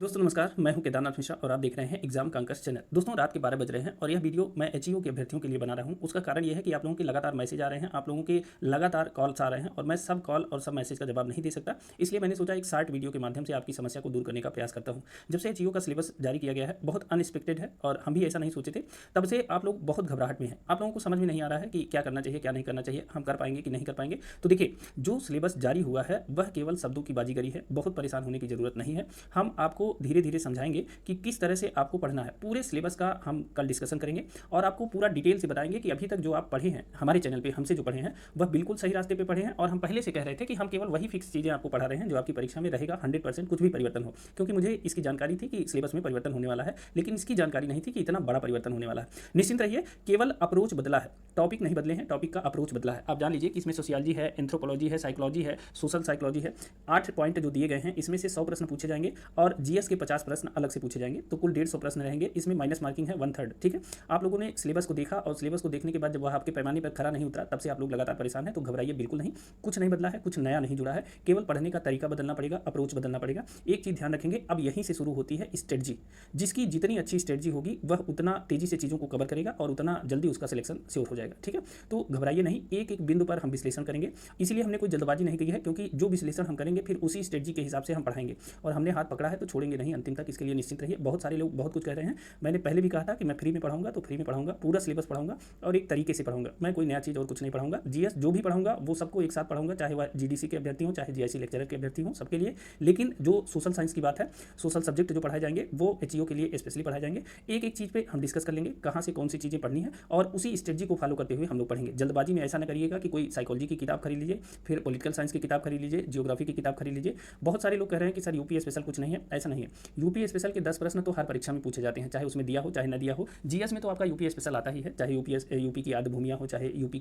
दोस्तों नमस्कार, मैं हूं केदारनाथ मिश्रा और आप देख रहे हैं एग्जाम कांकस चैनल। दोस्तों रात के 12 बज रहे हैं और यह वीडियो मैं एचईओ के अभ्यर्थियों के लिए बना रहा हूं। उसका कारण यह है कि आप लोगों के लगातार मैसेज आ रहे हैं, आप लोगों के लगातार कॉल्स आ रहे हैं और मैं सब कॉल और सब मैसेज का जवाब नहीं दे सकता। इसलिए मैंने सोचा एक शॉर्ट वीडियो के माध्यम से आपकी समस्या को दूर करने का प्रयास करता हूँ। जब से एचईओ का सिलेबस जारी किया गया है, बहुत अनएक्सपेक्टेड है और हम भी ऐसा नहीं सोचे थे, तब से आप लोग बहुत घबराहट में हैं। आप लोगों को समझ में नहीं आ रहा है कि क्या करना चाहिए, क्या नहीं करना चाहिए, हम कर पाएंगे कि नहीं कर पाएंगे। तो देखिए, जो सिलेबस जारी हुआ है वह केवल शब्दों की बाजीगरी है, बहुत परेशान होने की जरूरत नहीं है। हम आपको धीरे धीरे समझाएंगे कि किस तरह से आपको पढ़ना है। पूरे सिलेबस का हम कल डिस्कशन करेंगे और आपको पूरा डिटेल से बताएंगे कि अभी तक जो आप पढ़े हैं हमारे चैनल पे, हमसे जो पढ़े हैं वह बिल्कुल सही रास्ते पे पढ़े हैं। और हम पहले से कह रहे थे कि हम केवल वही फिक्स चीज़ें आपको पढ़ा रहे हैं जो आपकी परीक्षा में रहेगा 100%, कुछ भी परिवर्तन हो। क्योंकि मुझे इसकी जानकारी थी कि सिलेबस में परिवर्तन होने वाला है, लेकिन इसकी जानकारी नहीं थी कि इतना बड़ा परिवर्तन होने वाला है। निश्चिंत रहिए, केवल अप्रोच बदला है, टॉपिक नहीं बदले हैं, टॉपिक का अप्रोच बदला है। आप जान लीजिए कि इसमें सोशियोलॉजी है, एंथ्रोपोलॉजी है, साइकोलॉजी है, सोशल साइकोलॉजी है। 8 पॉइंट जो दिए गए हैं इसमें से 100 प्रश्न पूछे जाएंगे और जीएस के 50 प्रश्न अलग से पूछे जाएंगे, तो कुल 150 प्रश्न रहेंगे। इसमें माइनस मार्किंग है 1/3। ठीक है, आप लोगों ने सिलेबस को देखा और सिलेबस को देखने के बाद जब वह आपके पैमाने पर खरा नहीं उतरा, तब से आप लोग लगातार परेशान हैं। तो घबराइए बिल्कुल नहीं, कुछ नहीं बदला है, कुछ नया नहीं जुड़ा है, केवल पढ़ने का तरीका बदलना पड़ेगा, अप्रोच बदलना पड़ेगा। एक चीज़ ध्यान रखेंगे, अब यहीं से शुरू होती है स्ट्रेटजी। जिसकी जितनी अच्छी स्ट्रेटजी होगी वह उतना तेजी से चीज़ों को कवर करेगा और उतना जल्दी उसका सिलेक्शन श्योर हो जाएगा। ठीक है, तो घबराइए नहीं, एक एक बिंदु पर हम विश्लेषण करेंगे। इसीलिए हमने कोई जल्दबाजी नहीं की है, क्योंकि जो विश्लेषण हम करेंगे फिर उसी स्ट्रेटजी के हिसाब से हम पढ़ाएंगे और हमने हाथ पकड़ा है तो छोड़ेंगे नहीं अंतिम तक। इसके लिए निश्चिंत रहिए। बहुत सारे लोग बहुत कुछ कह रहे हैं, मैंने पहले भी कहा था कि मैं फ्री में पढ़ाऊंगा, तो फ्री में पढ़ाऊंगा, पूरा सिलेबस पढ़ाऊंगा और एक तरीके से पढ़ाऊंगा। मैं कोई नया चीज़ और कुछ नहीं पढ़ाऊंगा। जीएस जो भी पढ़ाऊंगा वो सबको एक साथ पढ़ाऊंगा, चाहे वह जीडीसी के अभ्यर्थी हों, चाहे जीआईसी लेक्चरर के अभ्यर्थी हों, सबके लिए। लेकिन जो सोशल साइंस की बात है, सोशल सब्जेक्ट जो पढ़ाए जाएंगे वो एचईओ के लिए स्पेशली पढ़ाए जाएंगे। एक एक चीज़ पे हम डिस्कस कर लेंगे, कहाँ से कौन सी चीज़ें पढ़नी है और उसी स्ट्रेटजी को फॉलो करते हुए हम लोग पढ़ेंगे। जल्दबाजी में ऐसा न करिएगा कि कोई साइकोलॉजी की किताब खरीद लीजिए, फिर पॉलिटिकल साइंस की किताब खरीद लीजिए, जियोग्राफी की किताब खरीद लीजिए। बहुत सारे लोग कह रहे हैं कि सर यूपी स्पेशल कुछ नहीं है, ऐसा नहीं है। यूपी स्पेशल के 10 प्रश्न तो हर परीक्षा में पूछे जाते हैं, चाहे उसमें दिया हो चाहे न दिया हो। जीएस में तो आपका यूपी स्पेशल आता ही है, चाहे यूपी की आद्य भूमियाँ हो, चाहे यूपी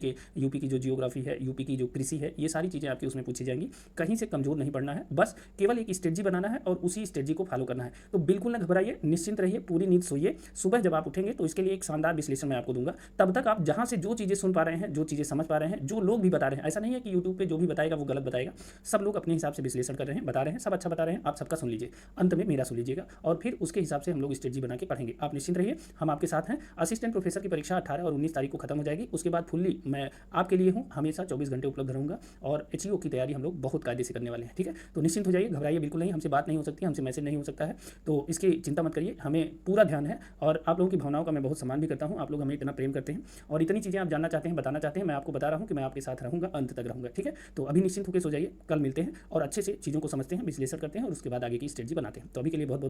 की जो जियोग्राफी है, यूपी की जो कृषि है, ये सारी चीज़ें आपकी उसमें पूछी जाएंगी। कहीं से कमजोर नहीं पड़ना है, बस केवल एक स्ट्रेटजी बनाना है और उसी स्ट्रेटजी को फॉलो करना है। तो बिल्कुल ना घबराइए, निश्चिंत रहिए, पूरी नींद सोइए। सुबह जब आप उठेंगे तो इसके लिए एक शानदार विश्लेषण मैं आपको दूंगा। तब तक आप जहाँ से जो चीज़ें सुन पा रहे हैं, जो चीज़ें समझ पा रहे हैं, जो लोग भी बता रहे हैं, ऐसा नहीं है कि यूट्यूब पे जो भी बताएगा वो गलत बताएगा। सब लोग अपने हिसाब से विश्लेषण कर रहे हैं, बता रहे हैं, सब अच्छा बता रहे हैं। आप सबका सुन लीजिए, अंत में मेरा सुन लीजिएगा और फिर उसके हिसाब से हम लोग स्ट्रेटजी बना के पढ़ेंगे। आप निश्चिंत रहिए, हम आपके साथ हैं। असिस्टेंट प्रोफेसर की परीक्षा 18 और 19 तारीख को खत्म हो जाएगी। उसके बाद फुल्ली मैं आपके लिए हूँ, हमेशा 24 घंटे उपलब्ध रहूंगा और एचईओ की तैयारी हम लोग बहुत कायदे से करने वाले हैं। ठीक है, तो निश्चिंत हो जाइए, घबराइए बिल्कुल नहीं। हमसे बात नहीं हो सकती, हमसे मैसेज नहीं हो सकता है, तो इसकी चिंता मत करिए। हमें पूरा ध्यान है और आप लोगों की भावनाओं का मैं बहुत सम्मान भी करता हूँ। आप लोग हमें इतना प्रेम करते हैं और इतनी चीज़ें आप जानना चाहते हैं, बताना चाहते हैं। मैं आपको बता रहा हूँ कि मैं आपके साथ रहूँगा, अंत तक रहूँगा। ठीक है, तो अभी निश्चिंत होकर सो जाइए, कल मिलते हैं और अच्छे से चीज़ों को समझते हैं, विश्लेषण करते हैं और उसके बाद आगे की स्ट्रेटजी बनाते हैं। तो अभी के लिए बहुत बहुत